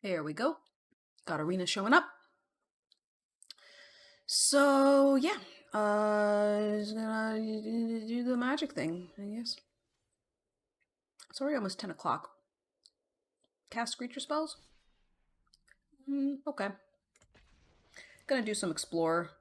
Here we go. Got arena showing up. So yeah, just gonna do the magic thing, I guess. It's already almost 10 o'clock. Cast creature spells? Okay. Gonna do some explore.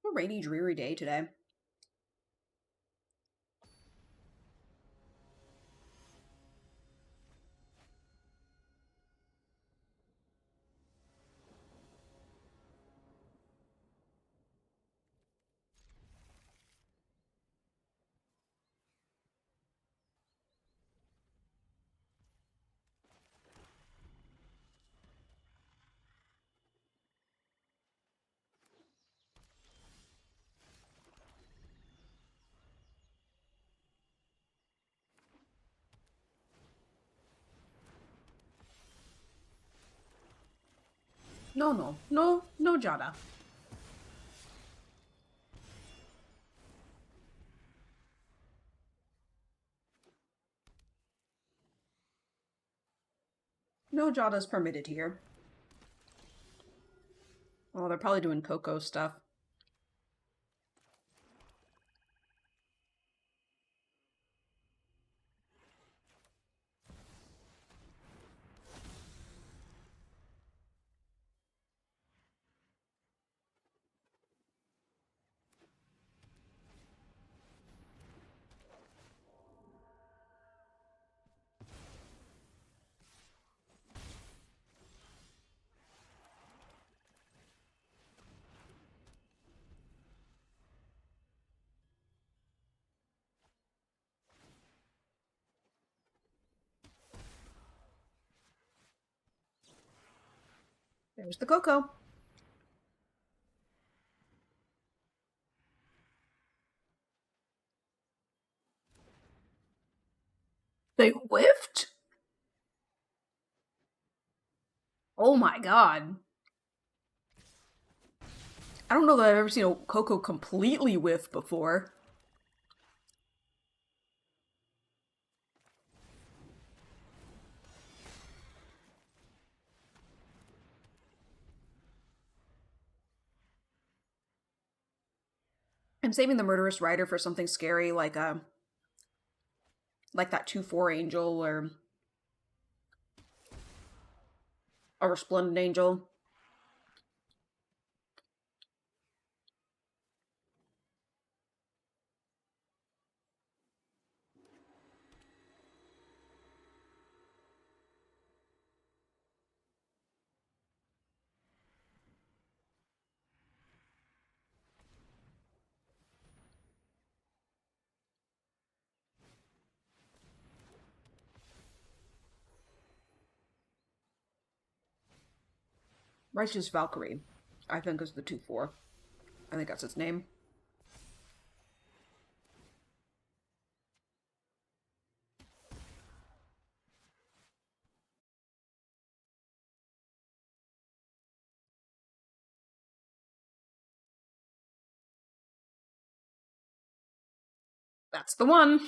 A rainy, dreary day today. No, Jada. No Jada's permitted here. Well, they're probably doing Coco stuff. There's the Coco. They whiffed? Oh my god. I don't know that I've ever seen a Coco completely whiff before. I'm saving the Murderous Rider for something scary like that 2/4 angel or a Resplendent Angel. Righteous Valkyrie, I think, is the 2/4. I think that's its name. That's the one.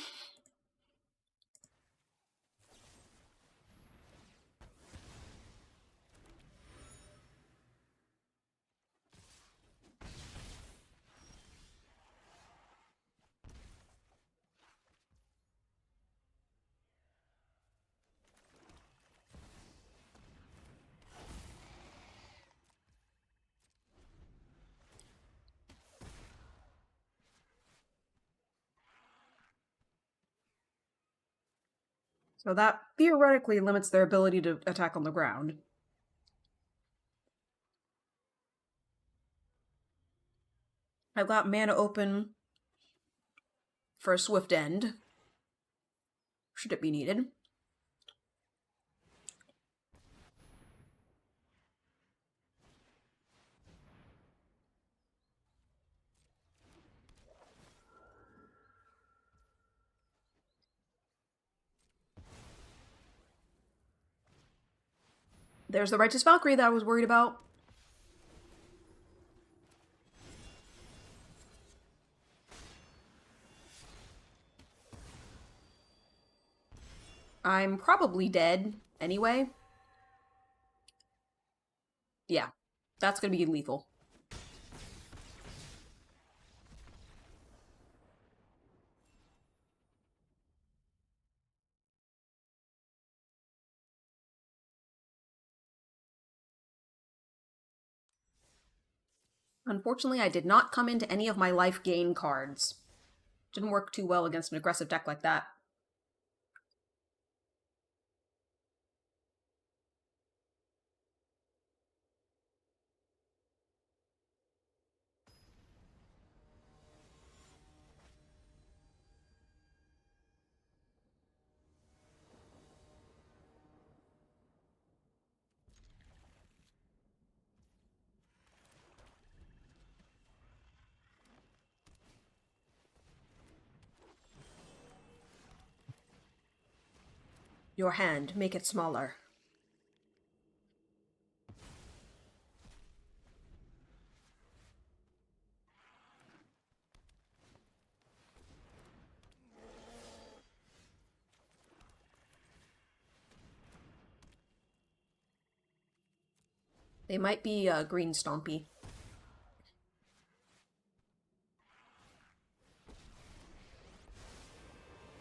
So that theoretically limits their ability to attack on the ground. I've got mana open for a swift end, should it be needed. There's the Righteous Valkyrie that I was worried about. I'm probably dead anyway. Yeah, that's gonna be lethal. Unfortunately, I did not come into any of my life gain cards. Didn't work too well against an aggressive deck like that. Your hand, make it smaller. They might be green stompy.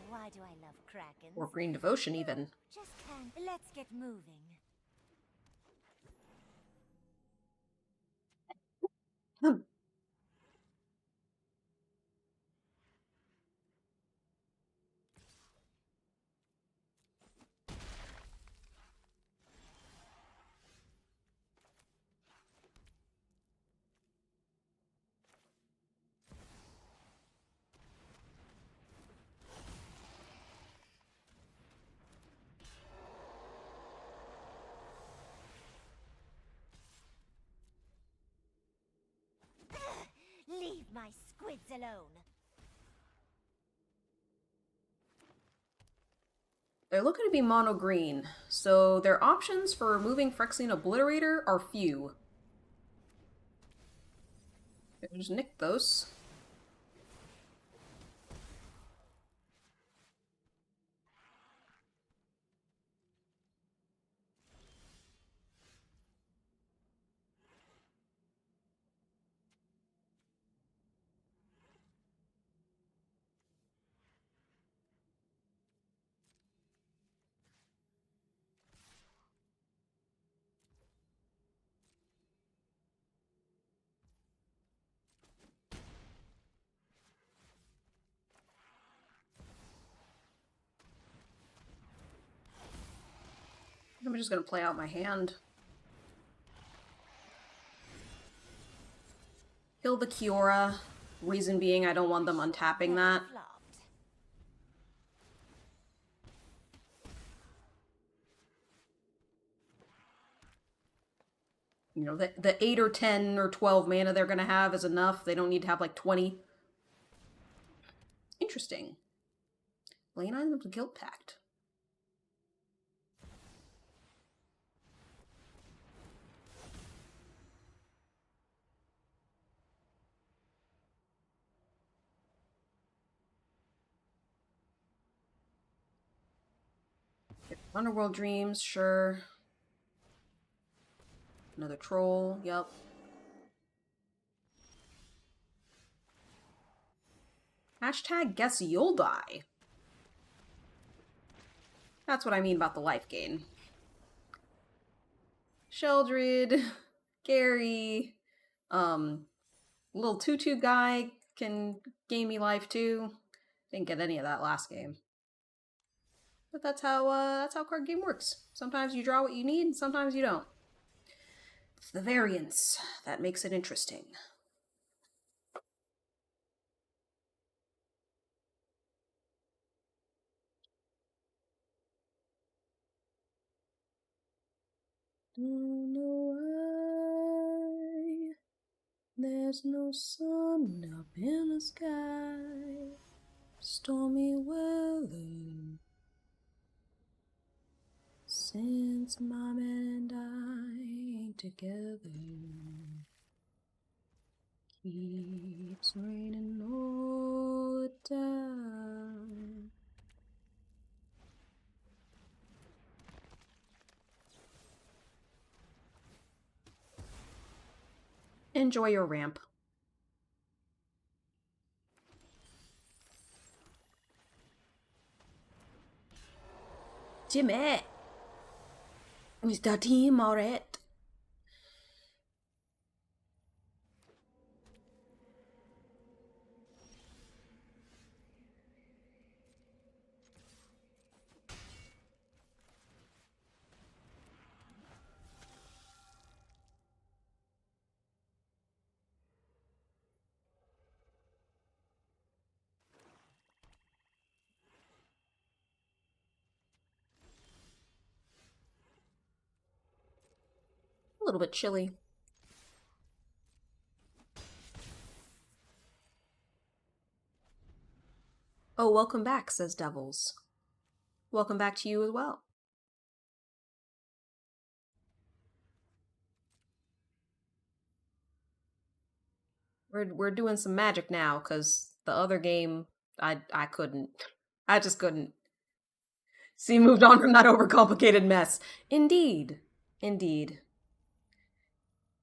Why do I love Kraken? Or green devotion, even. Just can't. Let's get moving. Leave my squids alone. They're looking to be mono green, so their options for removing Phyrexian Obliterator are few. Just nick those. I'm just gonna play out my hand. Kill the Kiora. Reason being I don't want them untapping that. You know, the 8 or 10 or 12 mana they're gonna have is enough. They don't need to have like 20. Interesting. Lane Island of the Guild Pact. Underworld Dreams, sure. Another troll, yep. Hashtag guess you'll die. That's what I mean about the life gain. Sheldred, Gary, little tutu guy can gain me life too. Didn't get any of that last game. But that's how card game works. Sometimes you draw what you need, and sometimes you don't. It's the variance that makes it interesting. Don't know why there's no sun up in the sky. Stormy weather since Mom and I together. Keeps raining all the time. Enjoy your ramp. Jimmy! Mr. Timoret! A little bit chilly. Oh, welcome back, says Devils. Welcome back to you as well. We're doing some magic now, because the other game, I couldn't. I just couldn't. See, moved on from that overcomplicated mess. Indeed. Indeed.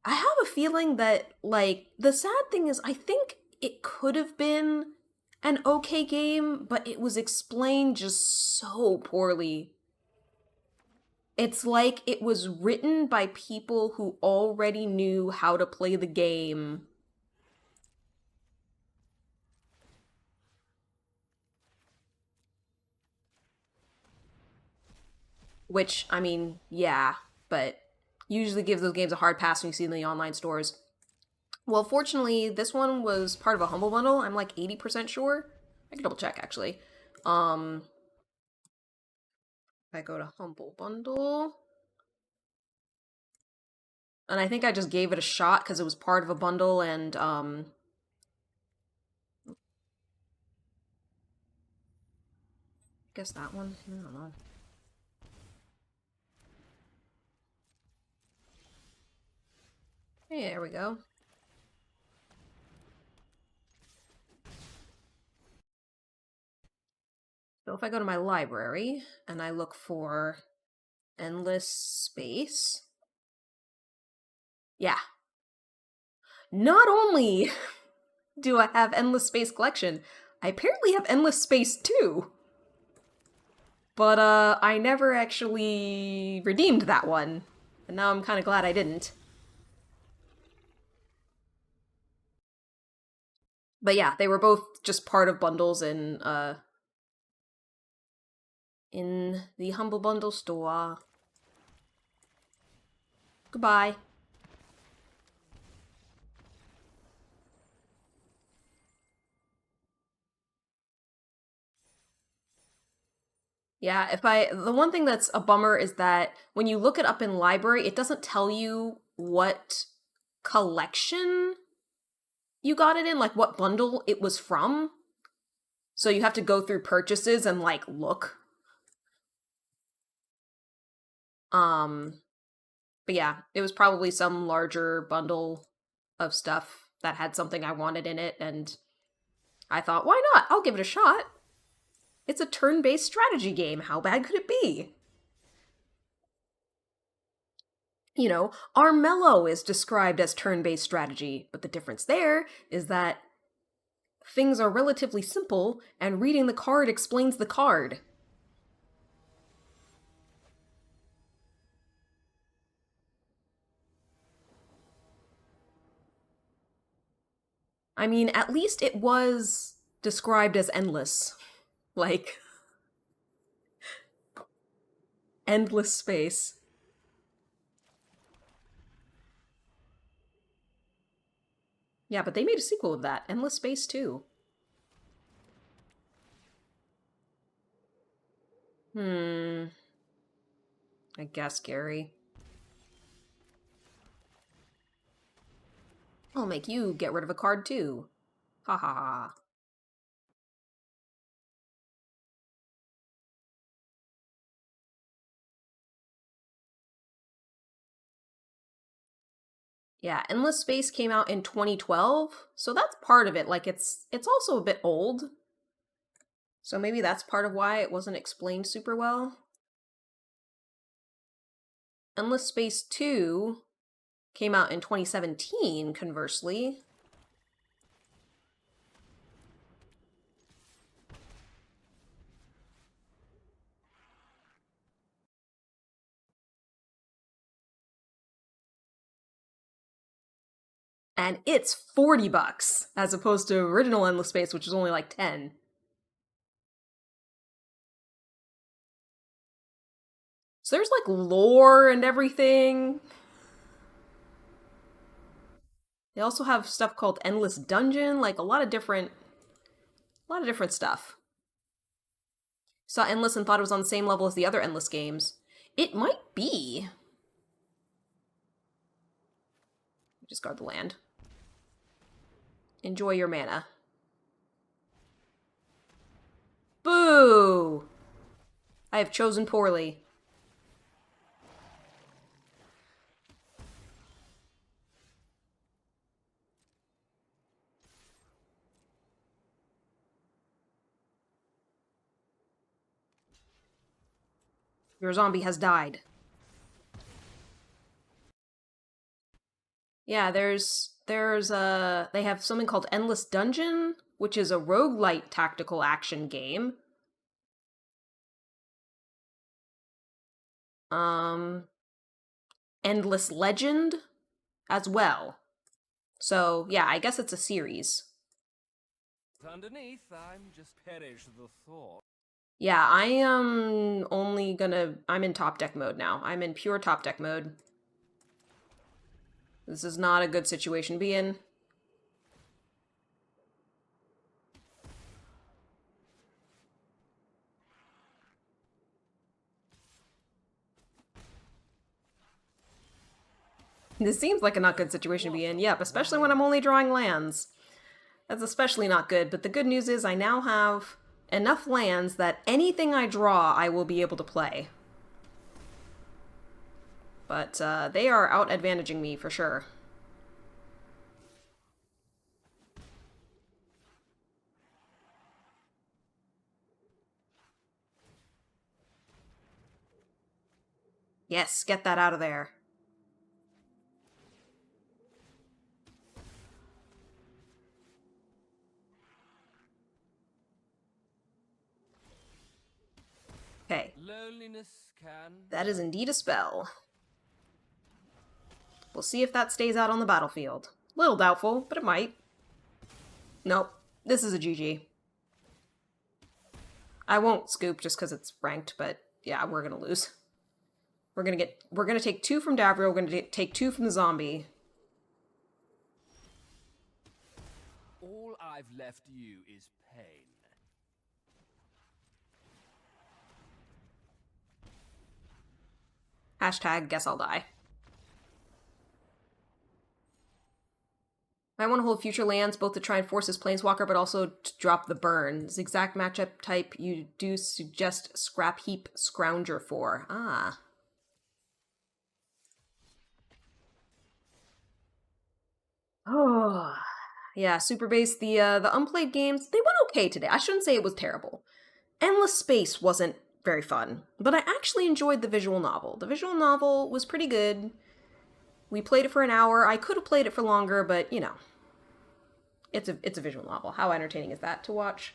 I have a feeling that, like, the sad thing is, I think it could have been an okay game, but it was explained just so poorly. It's like it was written by people who already knew how to play the game. Which, I mean, yeah, but usually give those games a hard pass when you see them in the online stores. Well, fortunately, this one was part of a Humble Bundle. I'm like 80% sure. I can double check, actually. If I go to Humble Bundle... And I think I just gave it a shot because it was part of a bundle and, guess that one? I don't know. Hey, there we go. So if I go to my library and I look for Endless Space... Yeah. Not only do I have Endless Space Collection, I apparently have Endless Space too. But, I never actually redeemed that one. And now I'm kind of glad I didn't. But yeah, they were both just part of bundles in the Humble Bundle store. Goodbye. Yeah, the one thing that's a bummer is that when you look it up in library, it doesn't tell you what collection you got it in, like what bundle it was from. So you have to go through purchases and like look. But yeah, it was probably some larger bundle of stuff that had something I wanted in it, and I thought, why not? I'll give it a shot. It's a turn-based strategy game. How bad could it be? You know, Armello is described as turn-based strategy, but the difference there is that things are relatively simple, and reading the card explains the card. I mean, at least it was described as endless. Like, endless space. Yeah, but they made a sequel of that, Endless Space 2. I guess, Gary. I'll make you get rid of a card too. Ha ha ha. Yeah, Endless Space came out in 2012, so that's part of it. Like, it's also a bit old. So maybe that's part of why it wasn't explained super well. Endless Space 2 came out in 2017, conversely. And it's $40 as opposed to original Endless Space, which is only like 10. So there's like lore and everything. They also have stuff called Endless Dungeon, like a lot of different stuff. Saw Endless and thought it was on the same level as the other Endless games. It might be. Discard the land. Enjoy your mana. Boo! I have chosen poorly. Your zombie has died. Yeah, they have something called Endless Dungeon, which is a roguelite tactical action game. Endless Legend as well. So, yeah, I guess it's a series. Underneath, I'm just perish the thought. Yeah, I am I'm in top deck mode now. I'm in pure top deck mode. This is not a good situation to be in. This seems like a not good situation to be in. Yep, especially when I'm only drawing lands. That's especially not good, but the good news is I now have enough lands that anything I draw I will be able to play. But they are out-advantaging me for sure. Yes, get that out of there. Okay. Loneliness can. That is indeed a spell. We'll see if that stays out on the battlefield. Little doubtful, but it might. Nope. This is a GG. I won't scoop just because it's ranked, but yeah, we're gonna lose. We're gonna take 2 from Davrio, we're gonna take 2 from the zombie. All I've left you is pain. Hashtag guess I'll die. I want to hold future lands both to try and force his Planeswalker, but also to drop the burn. This exact matchup type you do suggest Scrap Heap Scrounger for. Ah. Oh. Yeah, Super Base, the unplayed games, they went okay today. I shouldn't say it was terrible. Endless Space wasn't very fun, but I actually enjoyed the visual novel. The visual novel was pretty good. We played it for an hour. I could have played it for longer, but, you know. It's a visual novel. How entertaining is that to watch?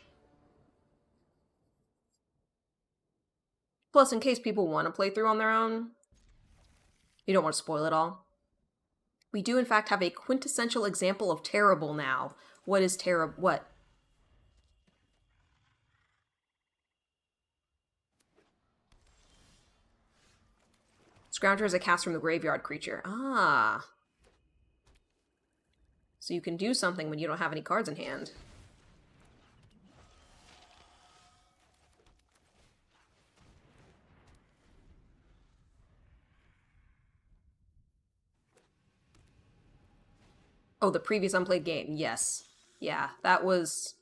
Plus, in case people want to play through on their own, you don't want to spoil it all. We do, in fact, have a quintessential example of terrible now. What is terrible? What? Scrounger is a cast from the graveyard creature. Ah. So you can do something when you don't have any cards in hand. Oh, the previous unplayed game. Yes. Yeah, that was...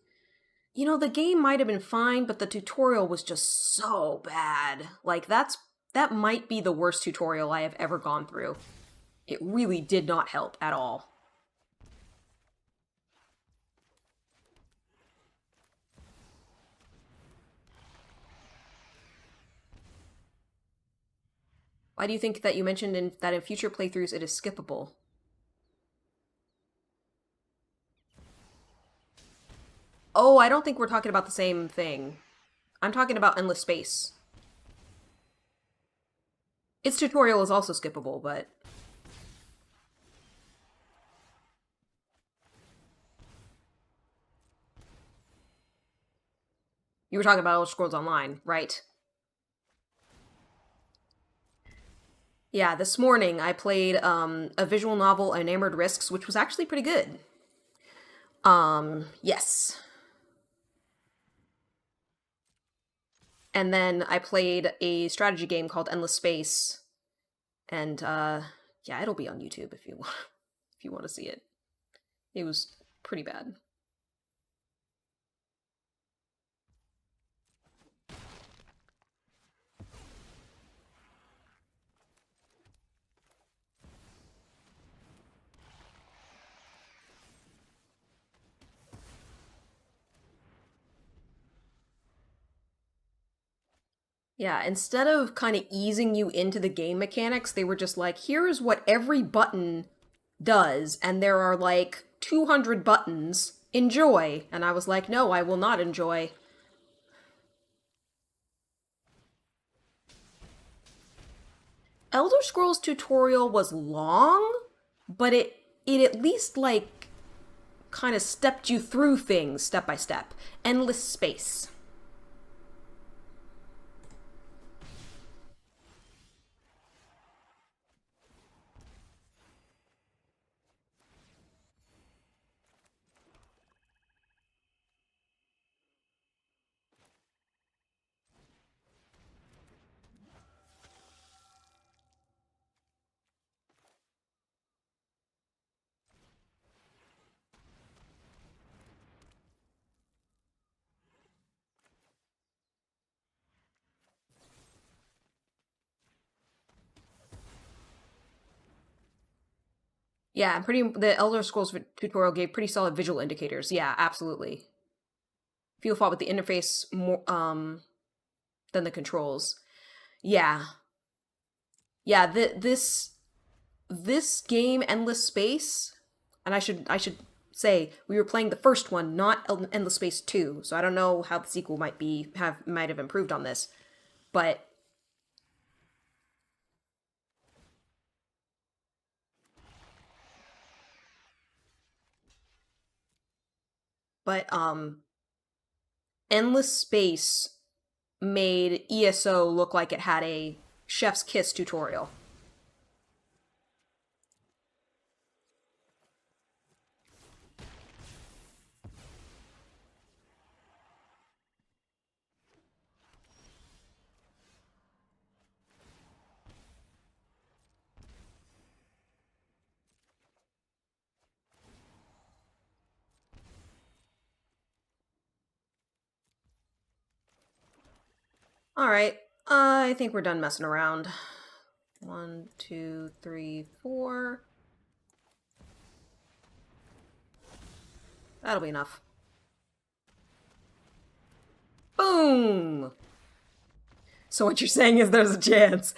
You know, the game might have been fine, but the tutorial was just so bad. Like, that might be the worst tutorial I have ever gone through. It really did not help at all. Why do you think that you mentioned that in future playthroughs it is skippable? Oh, I don't think we're talking about the same thing. I'm talking about Endless Space. Its tutorial is also skippable, but... You were talking about Elder Scrolls Online, right? Yeah, this morning I played a visual novel, Enamored Risks, which was actually pretty good. Yes. And then I played a strategy game called Endless Space, and yeah, it'll be on YouTube if you want if you want to see it. It was pretty bad. Yeah, instead of kind of easing you into the game mechanics, they were just like, here's what every button does, and there are like 200 buttons. Enjoy. And I was like, no, I will not enjoy. Elder Scrolls tutorial was long, but it at least like kind of stepped you through things step by step. Endless Space. Yeah, the Elder Scrolls tutorial gave pretty solid visual indicators. Yeah, absolutely. Feel fought with the interface more than the controls. Yeah. Yeah, this game Endless Space, and I should say we were playing the first one, not Endless Space 2. So I don't know how the sequel might have improved on this. But but Endless Space made ESO look like it had a chef's kiss tutorial. All right, I think we're done messing around. 1, 2, 3, 4. That'll be enough. Boom! So what you're saying is there's a chance.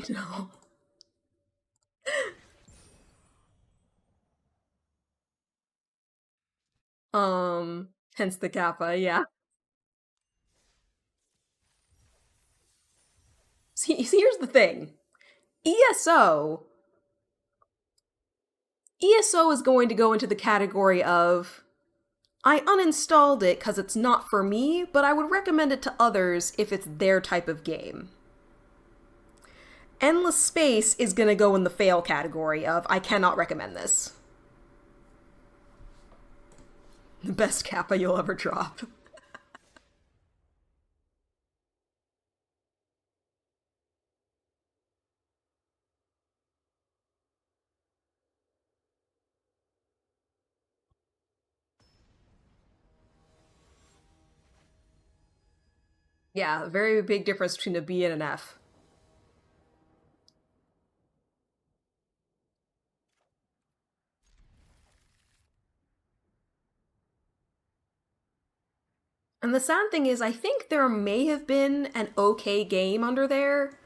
No. Hence the kappa, yeah. See, here's the thing. ESO ESO is going to go into the category of I uninstalled it because it's not for me, but I would recommend it to others if it's their type of game. Endless Space is going to go in the fail category of I cannot recommend this. The best kappa you'll ever drop. Yeah, very big difference between a B and an F. And the sad thing is, I think there may have been an okay game under there,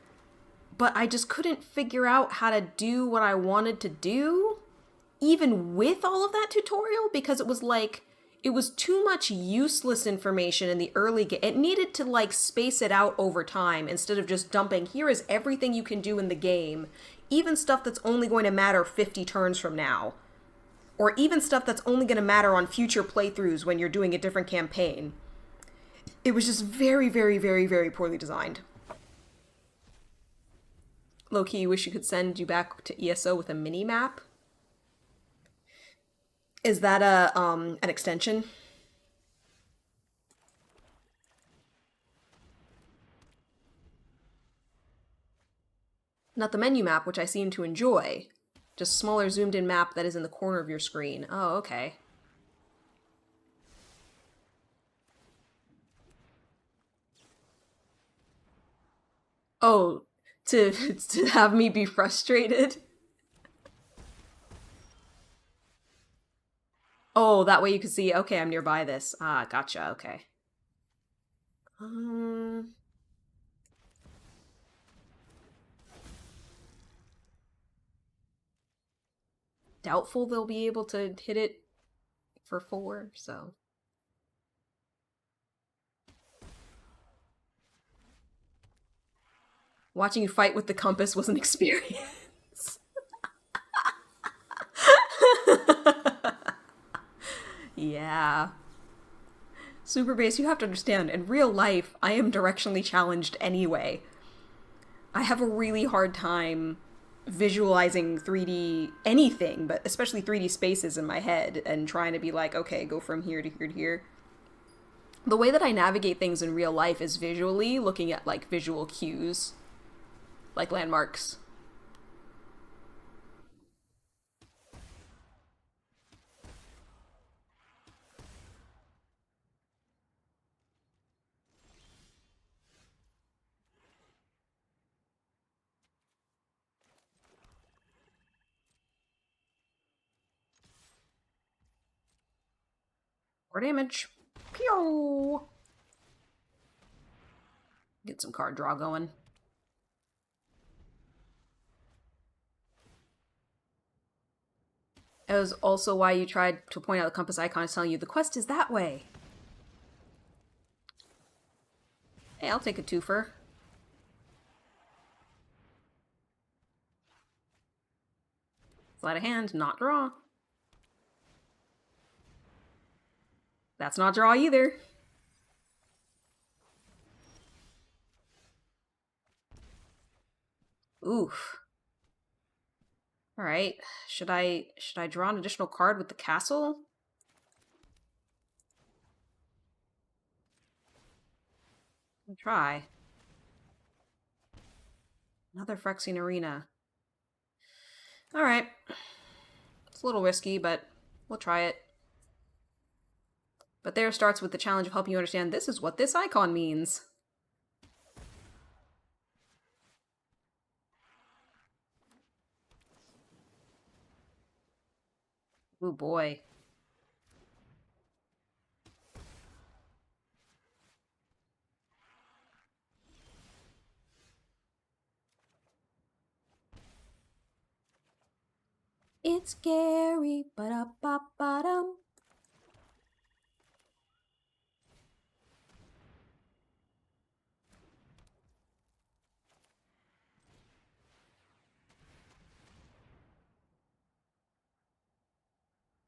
but I just couldn't figure out how to do what I wanted to do, even with all of that tutorial, because it was like, it was too much useless information in the early game. It needed to like space it out over time instead of just dumping, here is everything you can do in the game, even stuff that's only going to matter 50 turns from now. Or even stuff that's only going to matter on future playthroughs when you're doing a different campaign. It was just very, very, very, very poorly designed. Low-key, wish you could send you back to ESO with a mini-map. Is that an extension? Not the menu map, which I seem to enjoy. Just smaller zoomed in map that is in the corner of your screen. Oh, okay. Oh, to to have me be frustrated? Oh, that way you can see, okay, I'm nearby this. Ah, gotcha, okay. Doubtful they'll be able to hit it for 4, so. Watching you fight with the compass was an experience. Yeah. Super Bass, you have to understand, in real life, I am directionally challenged anyway. I have a really hard time visualizing 3D anything, but especially 3D spaces in my head and trying to be like, okay, go from here to here to here. The way that I navigate things in real life is visually looking at like visual cues, like landmarks. More damage. Pew! Get some card draw going. It was also why you tried to point out the compass icon is telling you the quest is that way. Hey, I'll take a twofer. Sleight of hand, not draw. That's not draw either. Oof. Alright. Should I draw an additional card with the castle? I'll try. Another Phyrexian Arena. Alright. It's a little risky, but we'll try it. But there starts with the challenge of helping you understand this is what this icon means. Ooh boy. It's scary, ba-da-ba-ba-dum.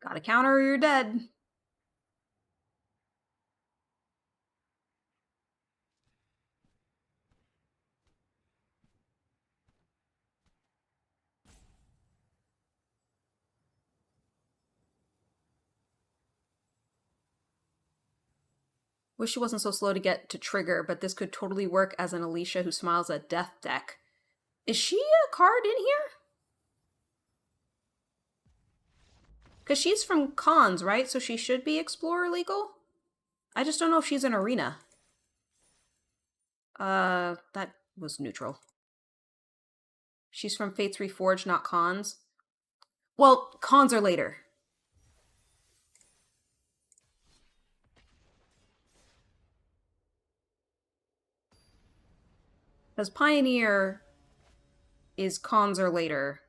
Gotta counter or you're dead. Wish she wasn't so slow to get to trigger, but this could totally work as an Alicia who smiles at death deck. Is she a card in here? Because she's from Cons, right? So she should be Explorer legal? I just don't know if she's an Arena. That was neutral. She's from Fates Reforged, not Cons. Well, Cons are later. Because Pioneer is cons or later.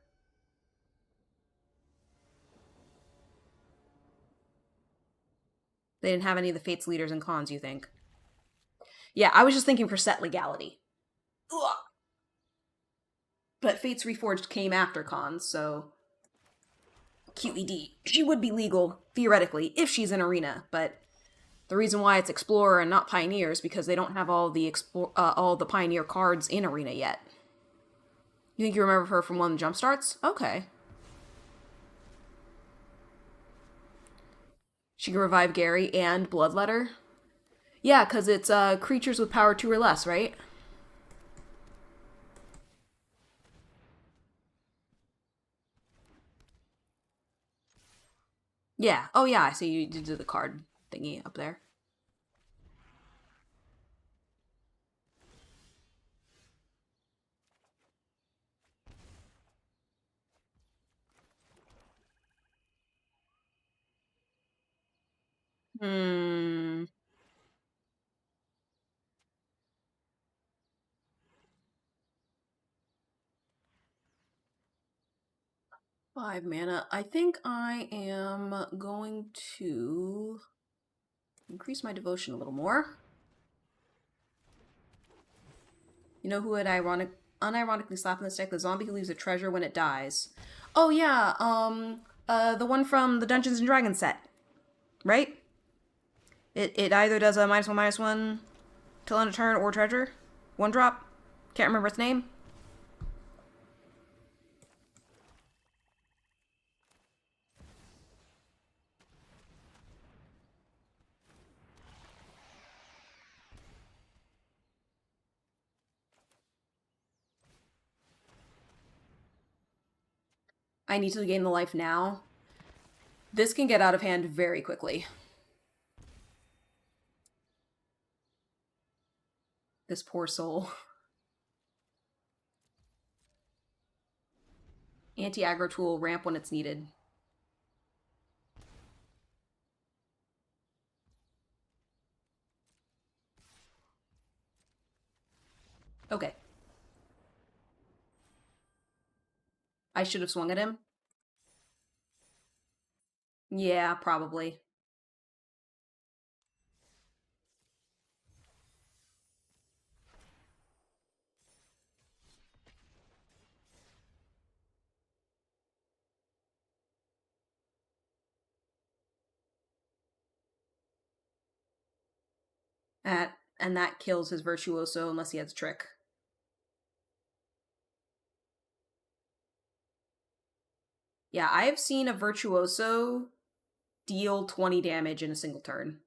They didn't have any of the Fates leaders in cons, you think? Yeah, I was just thinking for set legality. Ugh. But Fates Reforged came after cons, so QED. She would be legal, theoretically, if she's in Arena, but the reason why it's Explorer and not Pioneer is because they don't have all the Pioneer cards in Arena yet. You think you remember her from one of the jump starts? Okay. She can revive Gary and Bloodletter. Yeah, because it's creatures with power 2 or less, right? Yeah. Oh, yeah, I see you did the card thingy up there. Hmm. 5 mana. I think I am going to increase my devotion a little more. You know who would unironically slap in this deck? The zombie who leaves a treasure when it dies. Oh yeah, the one from the Dungeons and Dragons set, right? It either does a -1/-1 till end of turn or treasure, 1 drop. Can't remember its name. I need to gain the life now. This can get out of hand very quickly. This poor soul. Anti-aggro tool, ramp when it's needed. Okay. I should have swung at him. Yeah, probably. And that kills his Virtuoso unless he has a trick. Yeah, I have seen a Virtuoso deal 20 damage in a single turn.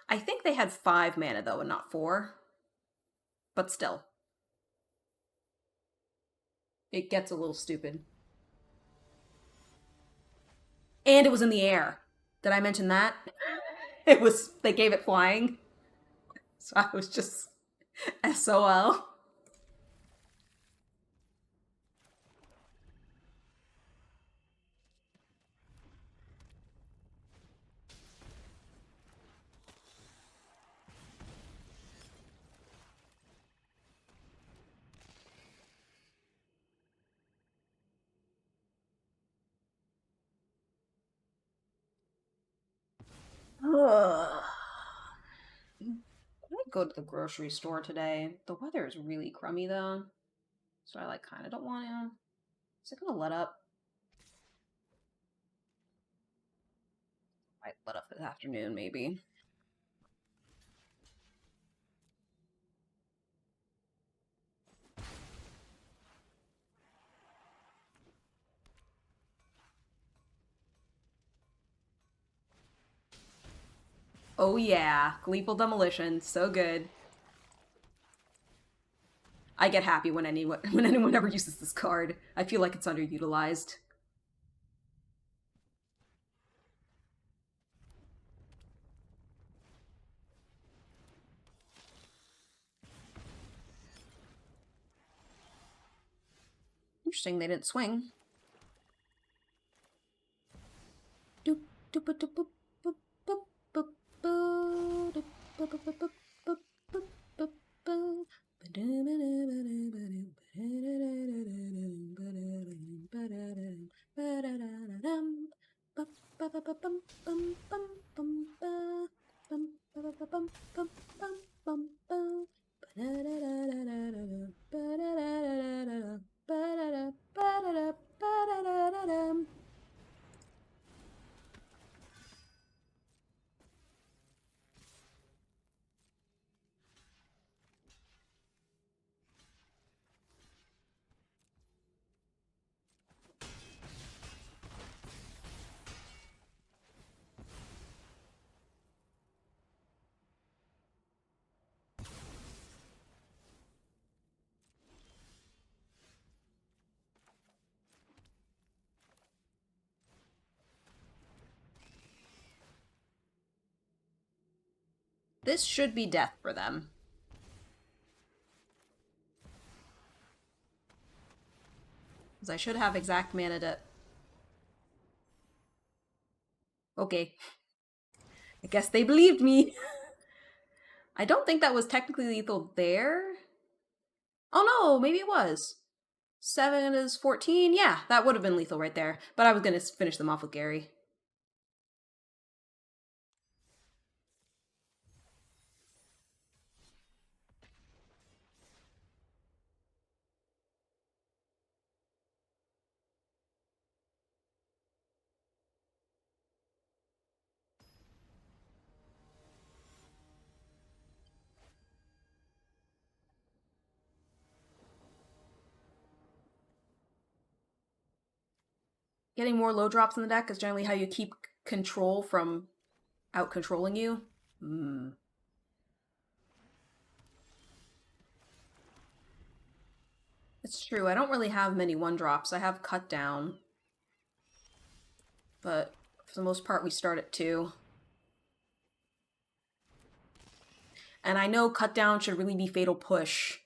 I think they had 5 mana though and not 4. But still. It gets a little stupid. And it was in the air. Did I mention that? They gave it flying. So I was just SOL. I might go to the grocery store today. The weather is really crummy though. So I kind of don't want to. Is it gonna let up? Might let up this afternoon, maybe. Oh yeah, Gleeful Demolition, so good. I get happy when anyone ever uses this card. I feel like it's underutilized. Interesting, they didn't swing. This should be death for them. Because I should have exact mana to... Okay. I guess they believed me. I don't think that was technically lethal there. Oh no, maybe it was. 7 is 14. Yeah, that would have been lethal right there. But I was going to finish them off with Gary. Getting more low drops in the deck is generally how you keep control from out-controlling you. It's true, I don't really have many one-drops. I have Cut Down. But for the most part, we start at 2. And I know Cut Down should really be Fatal Push.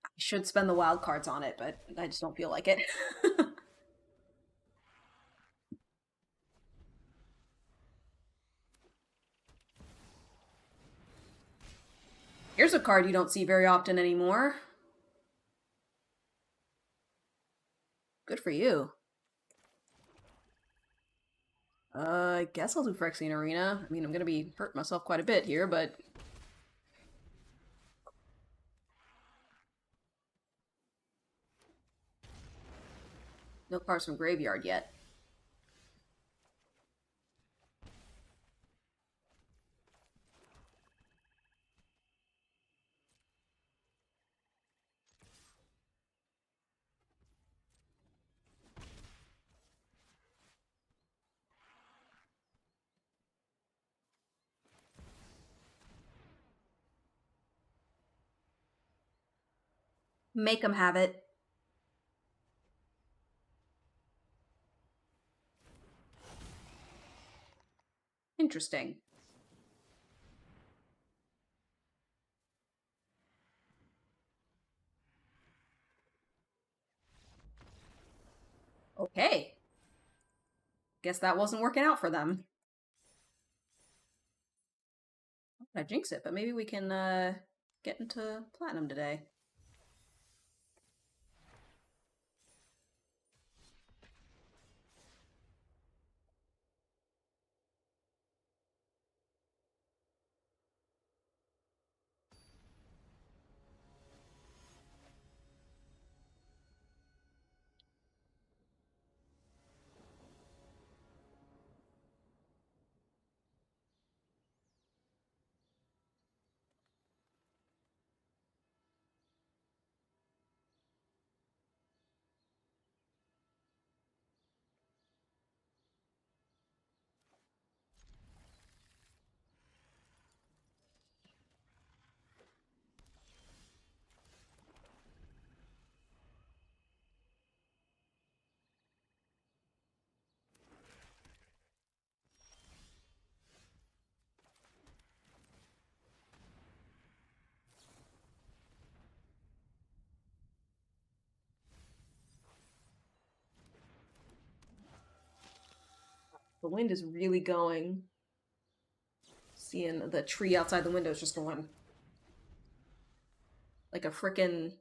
I should spend the wild cards on it, but I just don't feel like it. Here's a card you don't see very often anymore. Good for you. I guess I'll do Phyrexian Arena. I mean, I'm gonna be hurting myself quite a bit here, but... no cards from Graveyard yet. Make them have it. Interesting. Okay. Guess that wasn't working out for them. I jinx it, but maybe we can get into Platinum today. The wind is really going. Seeing the tree outside the window is just going like a frickin'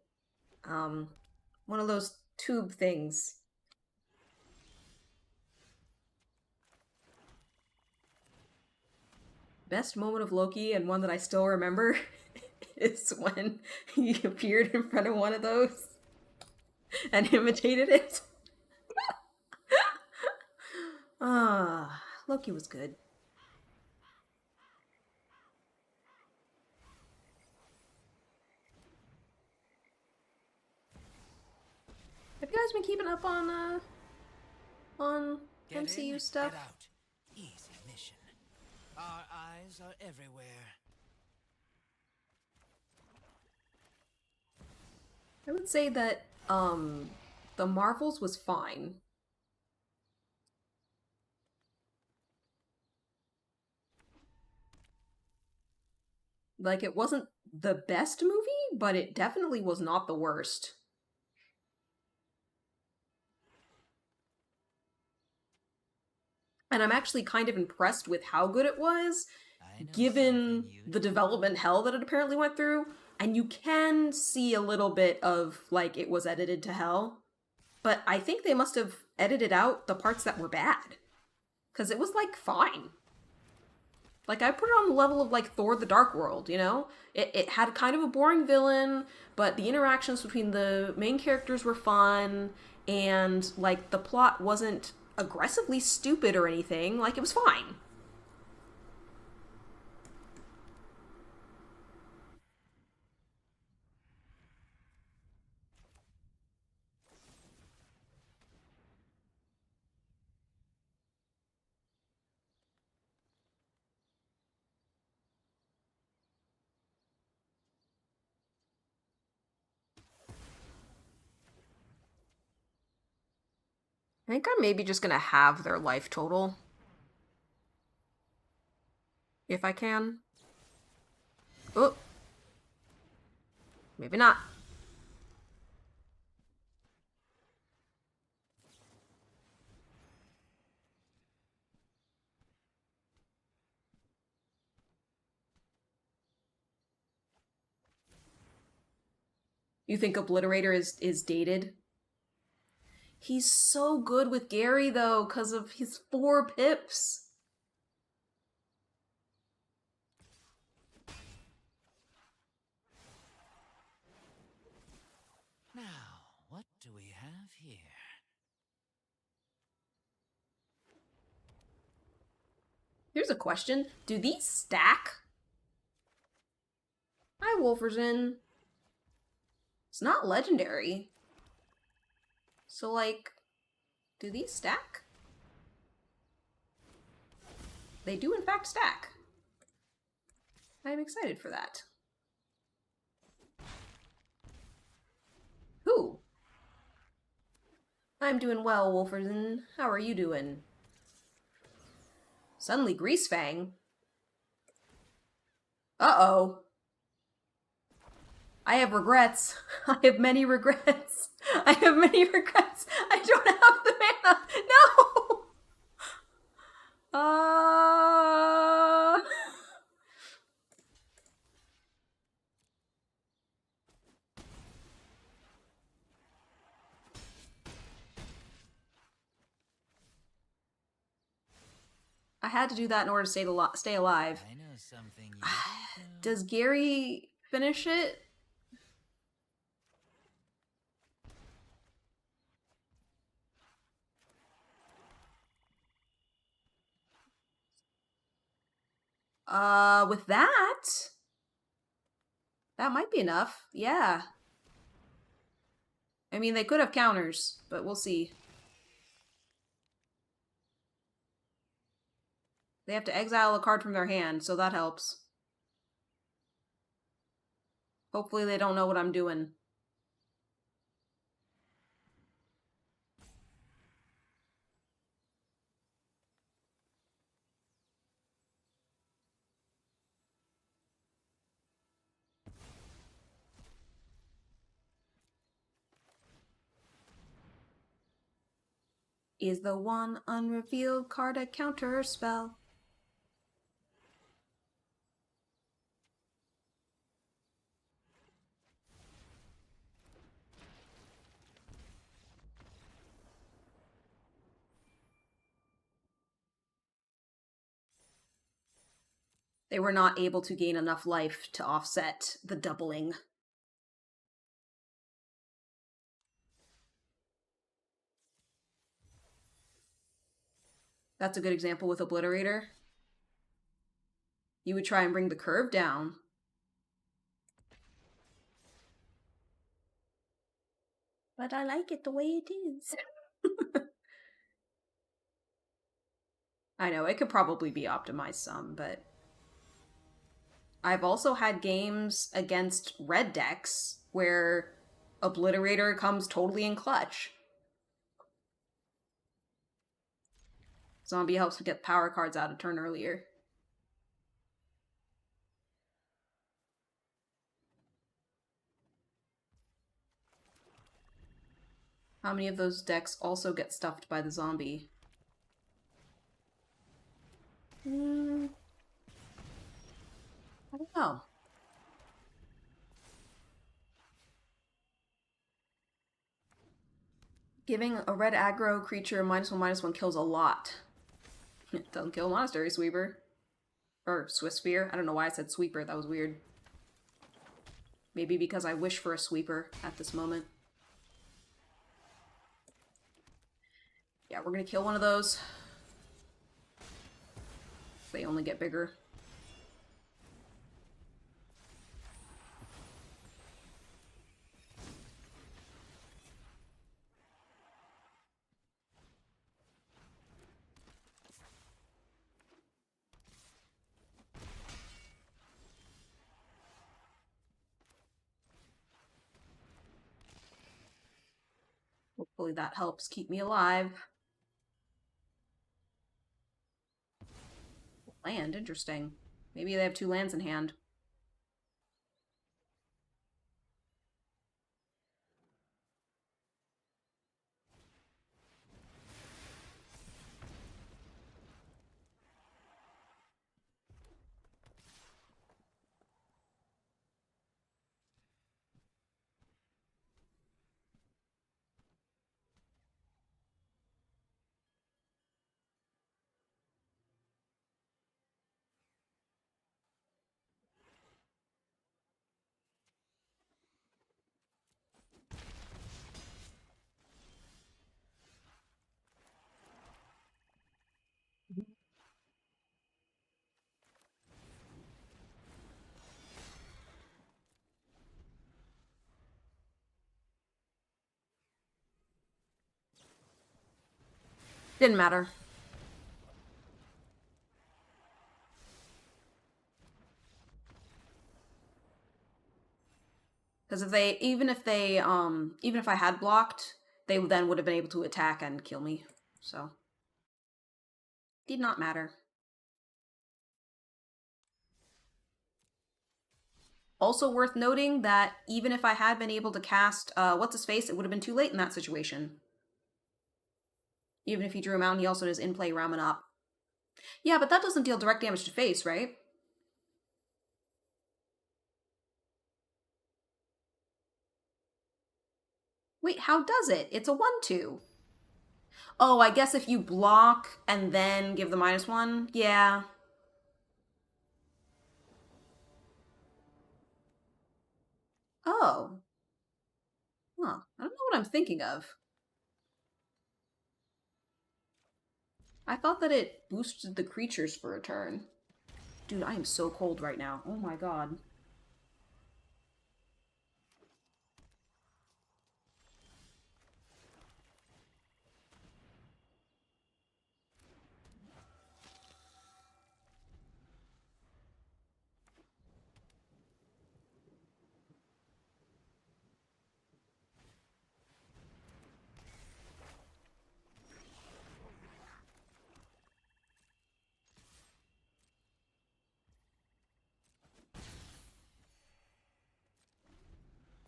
one of those tube things. best moment of Loki, and one that I still remember, is when he appeared in front of one of those and imitated it. Loki was good. Have you guys been keeping up on Get MCU in, stuff? get out. Easy mission. Our eyes are everywhere. I would say that the Marvels was fine. Like, it wasn't the best movie, but it definitely was not the worst. And I'm actually kind of impressed with how good it was, I know given something you the development hell that it apparently went through. And you can see a little bit of, like, it was edited to hell. But I think they must have edited out the parts that were bad. Because it was, like, fine. Like, I put it on the level of, like, Thor the Dark World, you know? It had kind of a boring villain, but the interactions between the main characters were fun, and, like, the plot wasn't aggressively stupid or anything. Like, it was fine. I think I'm maybe just gonna have their life total. If I can. Oh. Maybe not. You think Obliterator is dated? He's so good with Gary, though, because of his 4 pips. Now, what do we have here? Here's a question. Do these stack? Hi, Wolferson. It's not legendary. So, like, do these stack? They do, in fact, stack. I'm excited for that. Who? I'm doing well, Wolferson. How are you doing? Suddenly Greasefang. Uh-oh. I have regrets. I have many regrets. I have many regrets. I don't have the mana. No! I had to do that in order to stay alive. I know something you don't know. Does Gary finish it? With that? That might be enough. Yeah. I mean, they could have counters, but we'll see. They have to exile a card from their hand, so that helps. Hopefully they don't know what I'm doing. Is the one unrevealed card a counter spell? They were not able to gain enough life to offset the doubling. That's a good example with Obliterator. You would try and bring the curve down. But I like it the way it is. I know, it could probably be optimized some, but... I've also had games against red decks where Obliterator comes totally in clutch. Zombie helps to get power cards out a turn earlier. How many of those decks also get stuffed by the zombie? I don't know. Giving a red aggro creature -1/-1 kills a lot. It doesn't kill Monastery Sweeper. Or Swift Spear. I don't know why I said Sweeper, that was weird. Maybe because I wish for a Sweeper at this moment. Yeah, we're gonna kill one of those. They only get bigger. Hopefully that helps keep me alive. Land, interesting. Maybe they have 2 lands in hand. Didn't matter. Because even if I had blocked, they then would have been able to attack and kill me. So, did not matter. Also worth noting that even if I had been able to cast What's-His-Face, it would have been too late in that situation. Even if he drew him out, and he also does in-play Ramen Up. Yeah, but that doesn't deal direct damage to face, right? Wait, how does it? It's a 1/2. Oh, I guess if you block and then give the -1, yeah. Oh. Huh. I don't know what I'm thinking of. I thought that it boosted the creatures for a turn. Dude, I am so cold right now. Oh my god.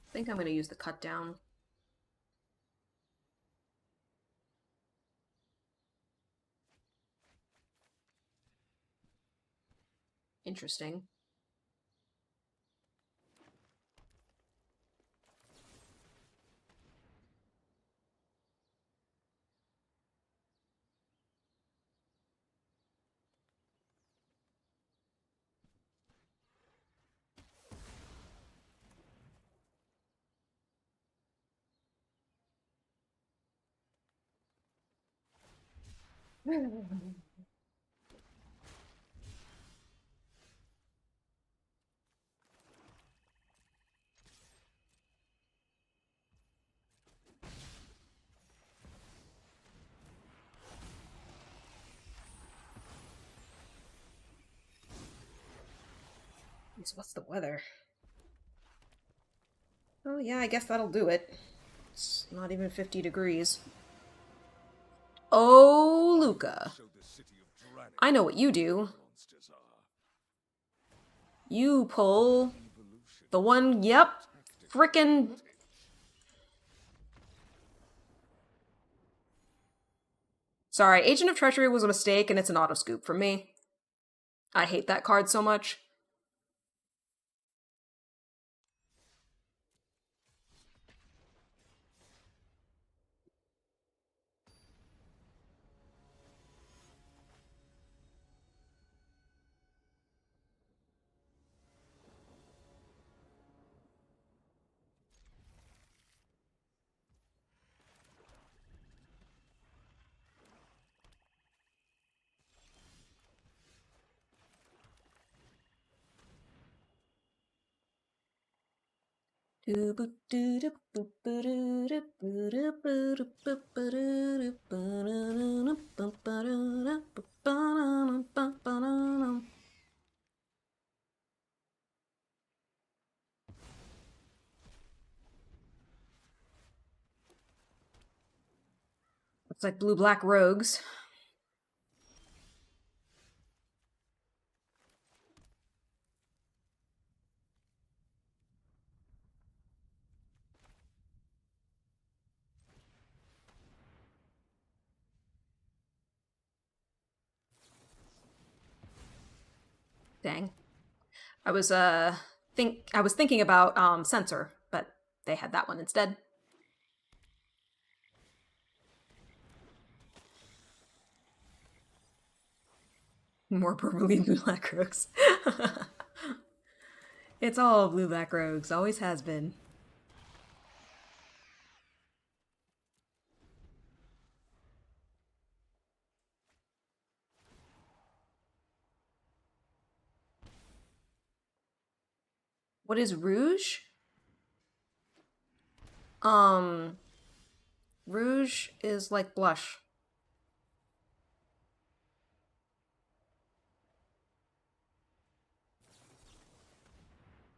I think I'm going to use the cut down. Interesting. What's the weather? Oh yeah, I guess that'll do it. It's not even 50 degrees. Oh, Luca. I know what you do. You pull the one, yep, frickin'. Sorry, Agent of Treachery was a mistake and it's an auto-scoop for me. I hate that card so much. Looks like blue-black rogues. Dang. I was thinking about Censor, but they had that one instead. More purpley blue-black rogues. It's all blue-black rogues, always has been. What is Rouge? Rouge is like blush.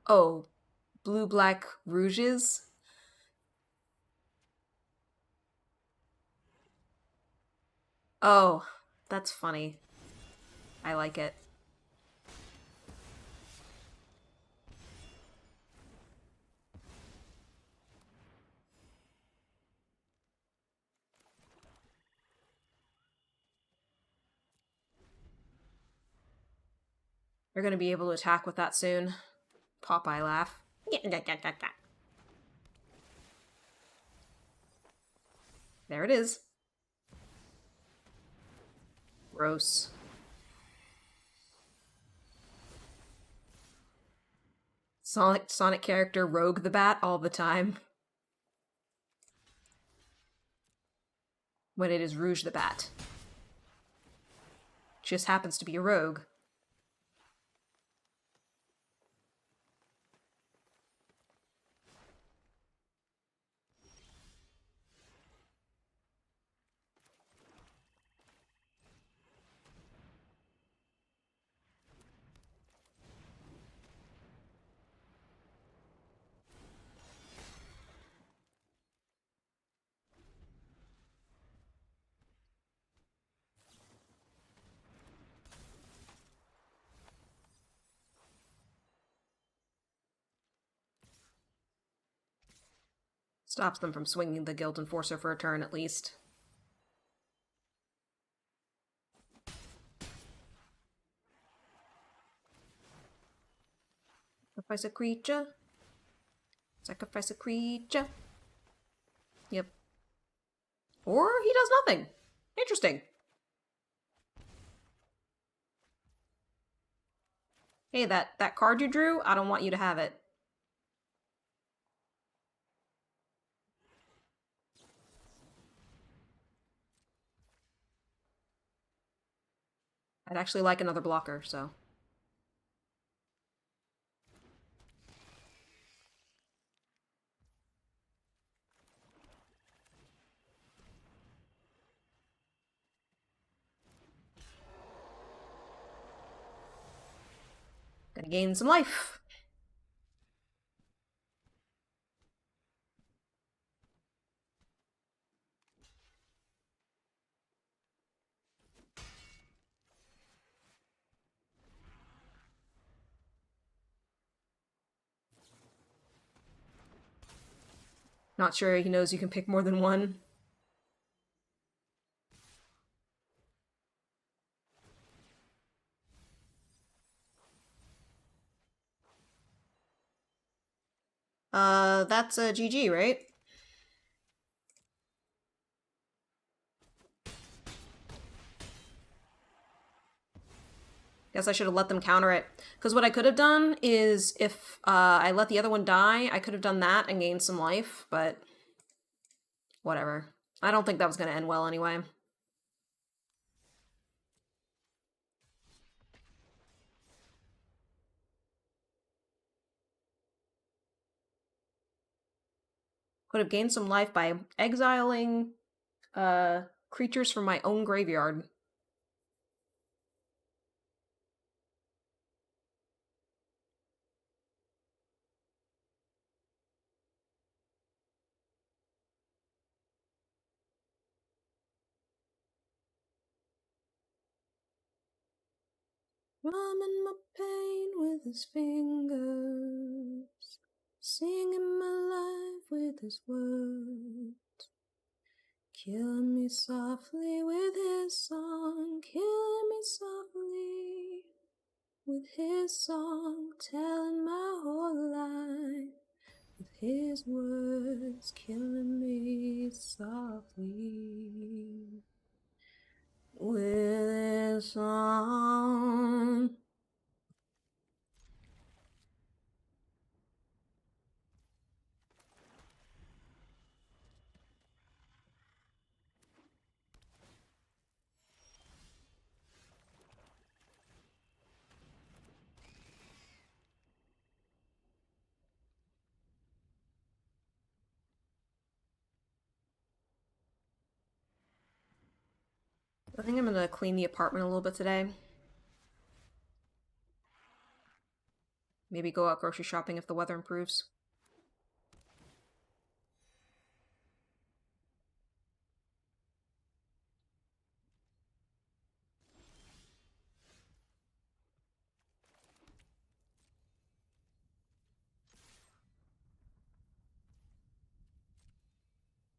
Oh, blue-black rouges? Oh, that's funny. I like it. You're gonna be able to attack with that soon. Popeye laugh. There it is. Gross. Sonic character Rogue the Bat all the time. When it is Rouge the Bat. Just happens to be a rogue. Stops them from swinging the Guild Enforcer for a turn, at least. Sacrifice a creature. Sacrifice a creature. Yep. Or he does nothing. Interesting. Hey, that card you drew, I don't want you to have it. I'd actually like another blocker, so. Gonna gain some life. Not sure he knows you can pick more than one. That's a GG, right? Guess I should have let them counter it. Because what I could have done is, if I let the other one die, I could have done that and gained some life, but whatever. I don't think that was going to end well anyway. Could have gained some life by exiling creatures from my own graveyard. Rumming my pain with his fingers, singing my life with his words, killing me softly with his song, killing me softly with his song, telling my whole life with his words, killing me softly with his song. I think I'm gonna clean the apartment a little bit today. Maybe go out grocery shopping if the weather improves.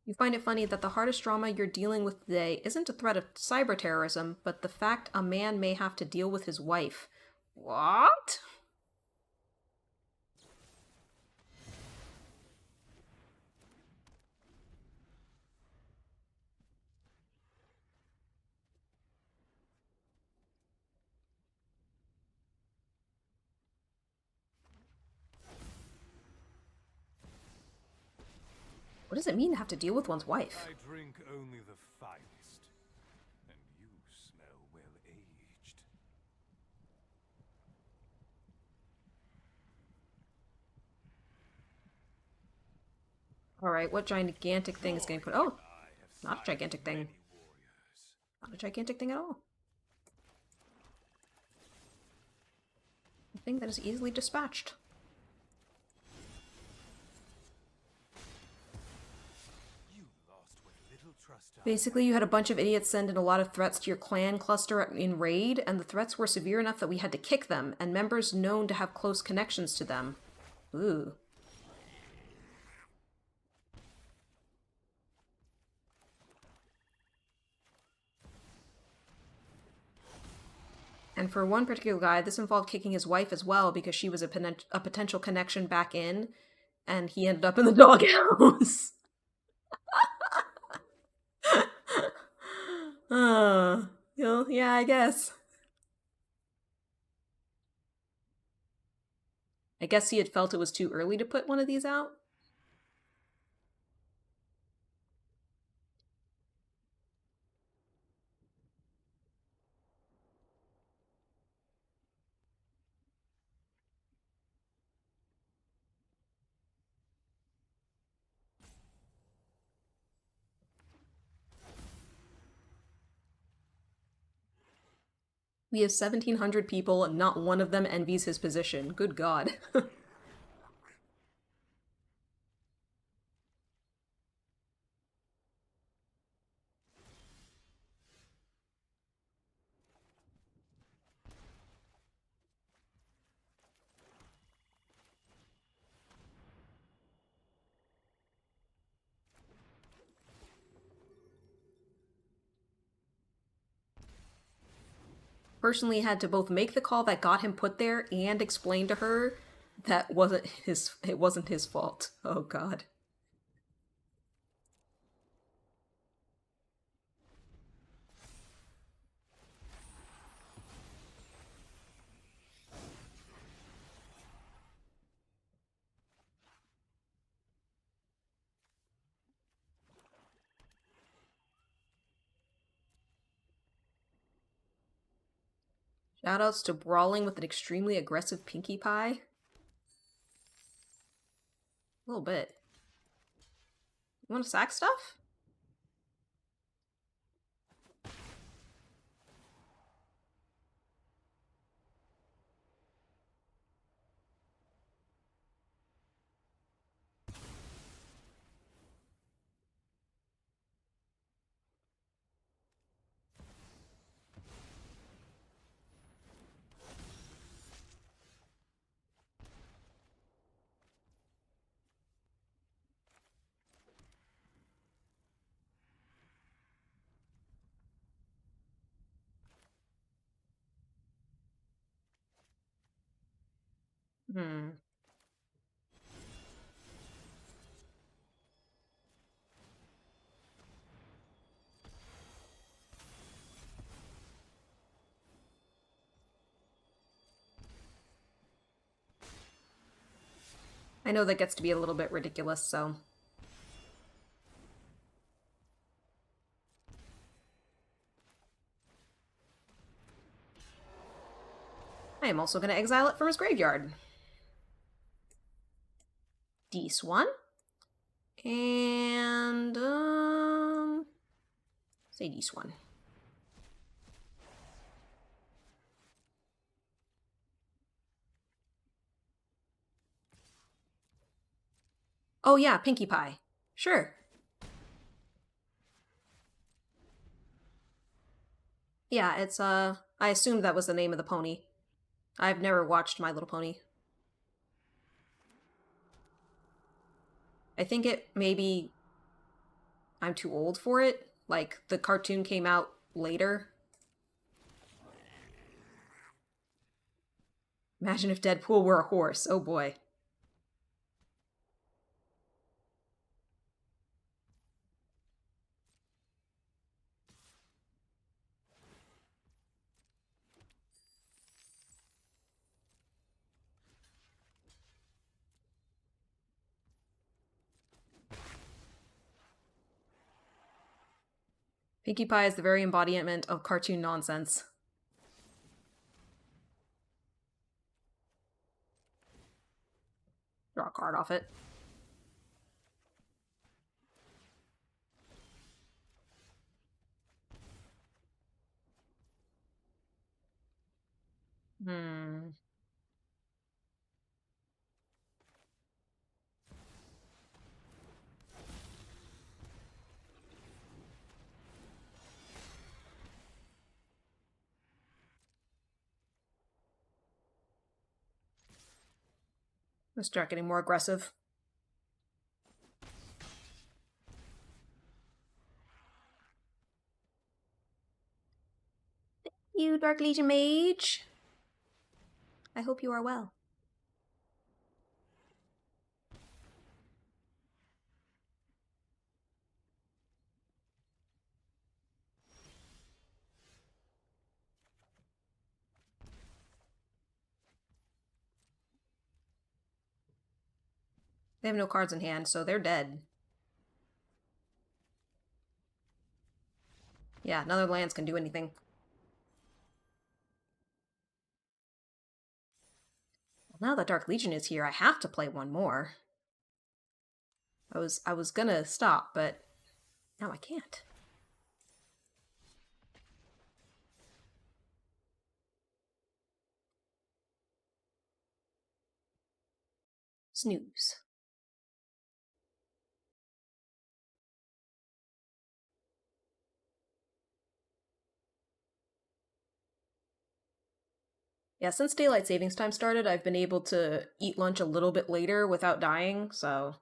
You find it funny that the hardest drama you're dealing with today isn't a threat of cyber terrorism, but the fact a man may have to deal with his wife. What? What does it mean to have to deal with one's wife? I drink only the finest, and you smell well aged. Alright, what gigantic thing is getting put- Oh! Not a gigantic thing. Not a gigantic thing at all. A thing that is easily dispatched. Basically, you had a bunch of idiots send in a lot of threats to your clan cluster in Raid, and the threats were severe enough that we had to kick them, and members known to have close connections to them. Ooh. And for one particular guy, this involved kicking his wife as well, because she was a potential connection back in, and he ended up in the doghouse. Yeah, I guess. I guess he had felt it was too early to put one of these out. We have 1,700 people and not one of them envies his position. Good God. Personally had to both make the call that got him put there and explain to her that it wasn't his fault. Oh God. Shoutouts to brawling with an extremely aggressive Pinkie Pie. A little bit. You want to sack stuff? Hmm. I know that gets to be a little bit ridiculous, so... I am also going to exile it from his graveyard. D1. And, say D1. Oh yeah, Pinkie Pie. Sure. Yeah, it's, I assumed that was the name of the pony. I've never watched My Little Pony. I think it maybe... I'm too old for it. Like, the cartoon came out later. Imagine if Deadpool were a horse. Oh boy. Pinkie Pie is the very embodiment of cartoon nonsense. Draw a card off it. Hmm. Let's start getting more aggressive. Thank you, Dark Legion Mage. I hope you are well. They have no cards in hand, so they're dead. Yeah, none of the lands can do anything. Well, now that Dark Legion is here, I have to play one more. I was gonna stop, but now I can't. Snooze. Yeah, since daylight savings time started, I've been able to eat lunch a little bit later without dying, so...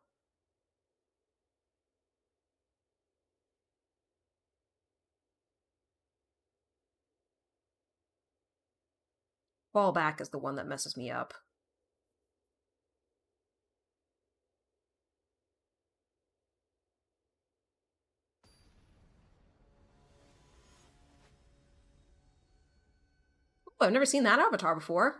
Fallback is the one that messes me up. Oh, I've never seen that avatar before.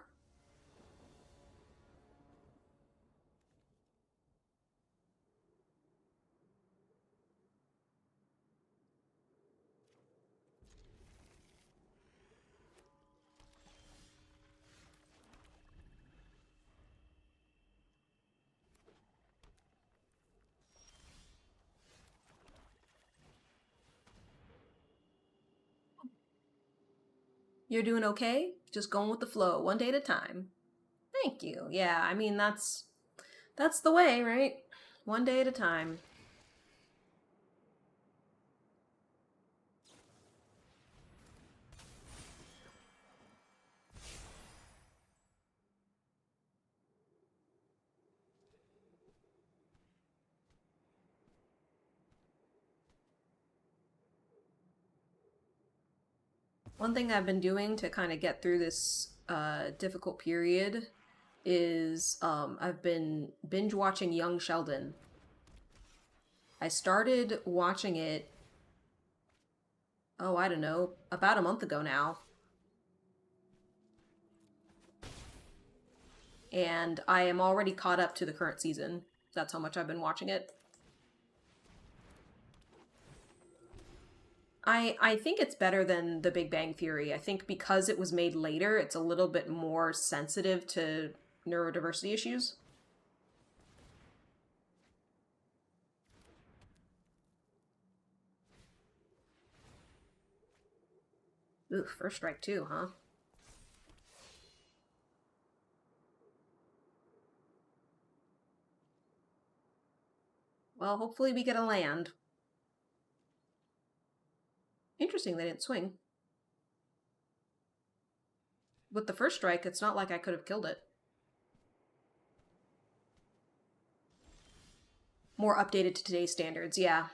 You're doing okay? Just going with the flow, one day at a time. Thank you. Yeah, I mean, that's the way, right? One day at a time. One thing I've been doing to kind of get through this difficult period is I've been binge watching Young Sheldon. I started watching it, oh, I don't know, about a month ago now. And I am already caught up to the current season. That's how much I've been watching it. I think it's better than The Big Bang Theory. I think because it was made later, it's a little bit more sensitive to neurodiversity issues. Ooh, first strike too, huh? Well, hopefully we get a land. Interesting, they didn't swing. With the first strike, it's not like I could have killed it. More updated to today's standards, yeah.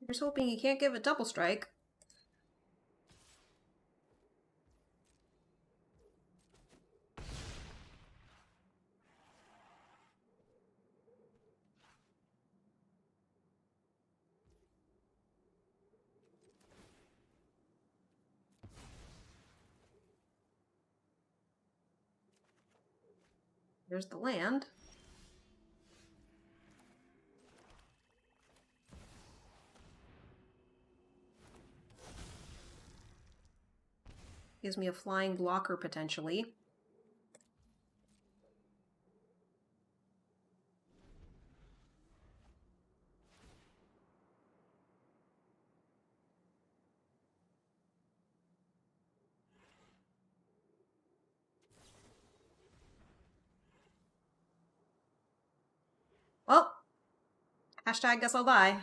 Here's hoping you can't give a double strike. There's the land. Gives me a flying blocker, potentially. Well, hashtag guess I'll die.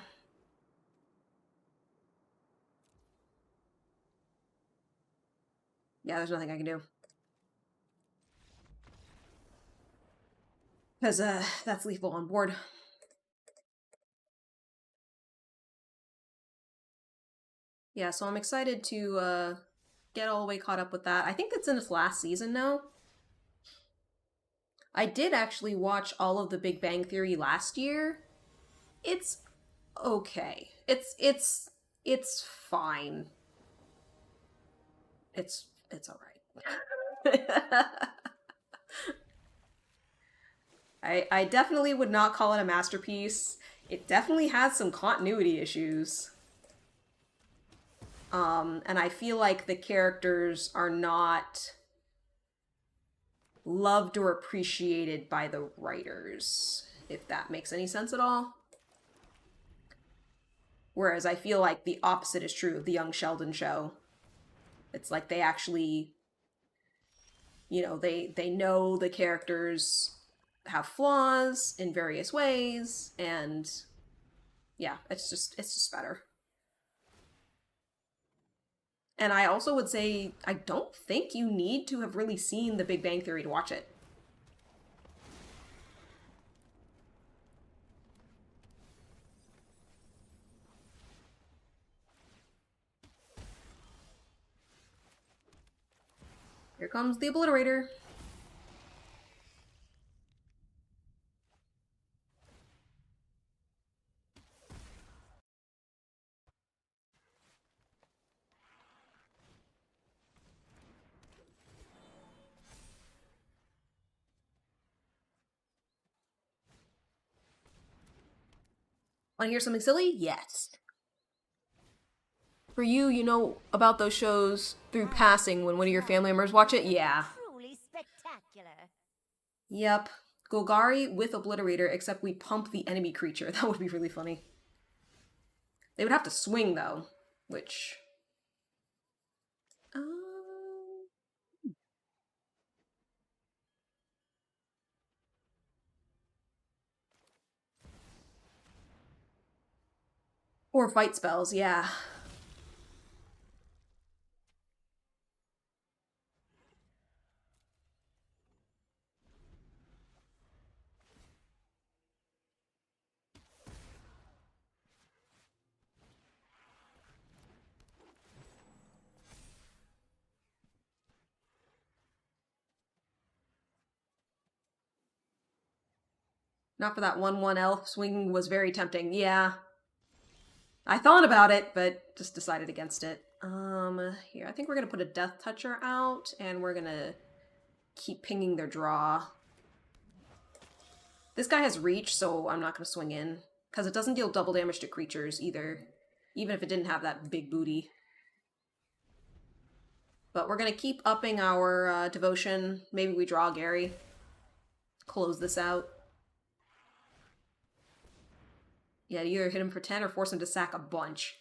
Yeah, there's nothing I can do. Because, that's lethal on board. Yeah, so I'm excited to, get all the way caught up with that. I think it's in its last season now. I did actually watch all of the Big Bang Theory last year. It's okay. It's fine. It's all right. I definitely would not call it a masterpiece. It definitely has some continuity issues. And I feel like the characters are not loved or appreciated by the writers, if that makes any sense at all. Whereas I feel like the opposite is true of the Young Sheldon show. It's like they actually, you know, they know the characters have flaws in various ways, and yeah, it's just better. And I also would say I don't think you need to have really seen The Big Bang Theory to watch it. Here comes the Obliterator. Want to hear something silly? Yes. For you, you know about those shows through passing when one of your family members watch it? Yeah. Truly spectacular. Yep. Golgari with Obliterator, except we pump the enemy creature. That would be really funny. They would have to swing, though, which... Or fight spells, yeah. Not for that 1/1 elf. Swinging was very tempting. Yeah. I thought about it, but just decided against it. Here, I think we're gonna put a Death Toucher out, and we're gonna keep pinging their draw. This guy has reach, so I'm not gonna swing in, because it doesn't deal double damage to creatures either, even if it didn't have that big booty. But we're gonna keep upping our devotion. Maybe we draw Gary. Close this out. Yeah, either hit him for 10 or force him to sack a bunch.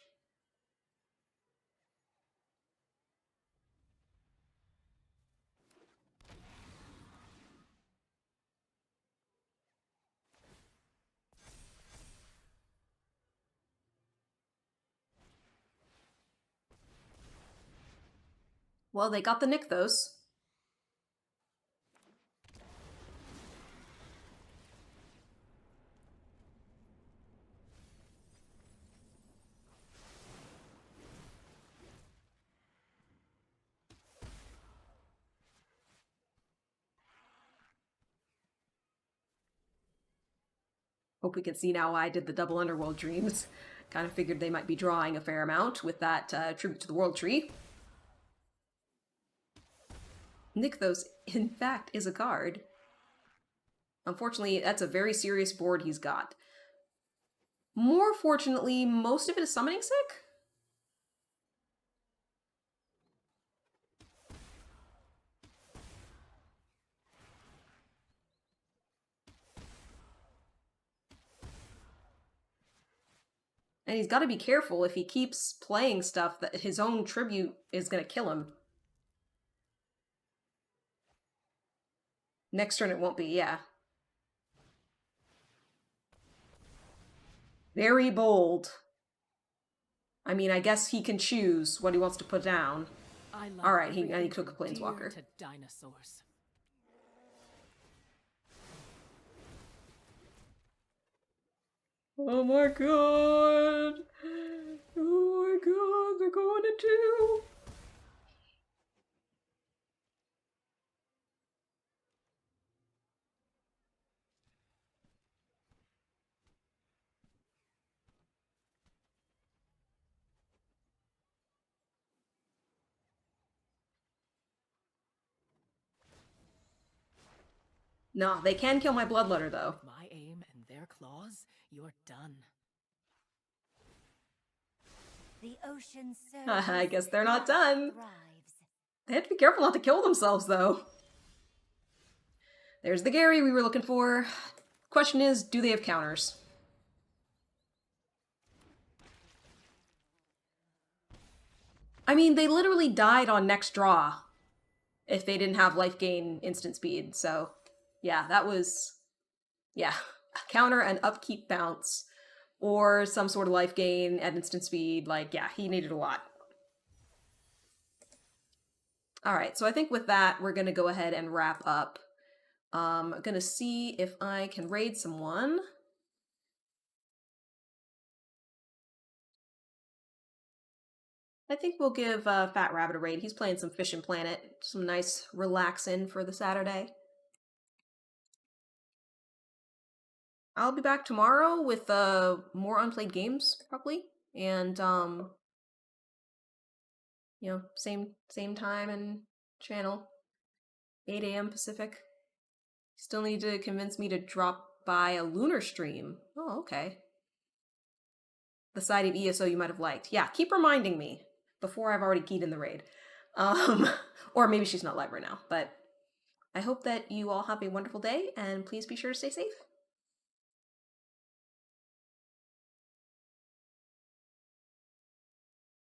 Well, they got the Nykthos. Hope we can see now why I did the double Underworld Dreams. Kind of figured they might be drawing a fair amount with that Tribute to the World Tree. Nykthos, in fact, is a card. Unfortunately, that's a very serious board he's got. More fortunately, most of it is summoning sick? And he's got to be careful if he keeps playing stuff that his own tribute is going to kill him. Next turn it won't be, yeah. Very bold. I mean, I guess he can choose what he wants to put down. Alright, he took a Planeswalker. To dinosaurs. Oh my god! Oh my god, they're going to two! No, they can kill my bloodletter though. My aim and their claws, you're done. The ocean I surges, guess they're not life done. thrives. They have to be careful not to kill themselves though. There's the Gary we were looking for. Question is, do they have counters? I mean, they literally died on next draw if they didn't have life gain instant speed, so yeah, that was, yeah, a counter and upkeep bounce, or some sort of life gain at instant speed, like, yeah, he needed a lot. Alright, so I think with that, we're gonna go ahead and wrap up. I'm gonna see if I can raid someone. I think we'll give Fat Rabbit a raid. He's playing some Fishin' Planet. Some nice relaxin' for the Saturday. I'll be back tomorrow with more unplayed games, probably. And, you know, same time and channel. 8 a.m. Pacific. Still need to convince me to drop by a lunar stream. Oh, okay. The side of ESO you might have liked. Yeah, keep reminding me before I've already keyed in the raid. Or maybe she's not live right now, but I hope that you all have a wonderful day, and please be sure to stay safe.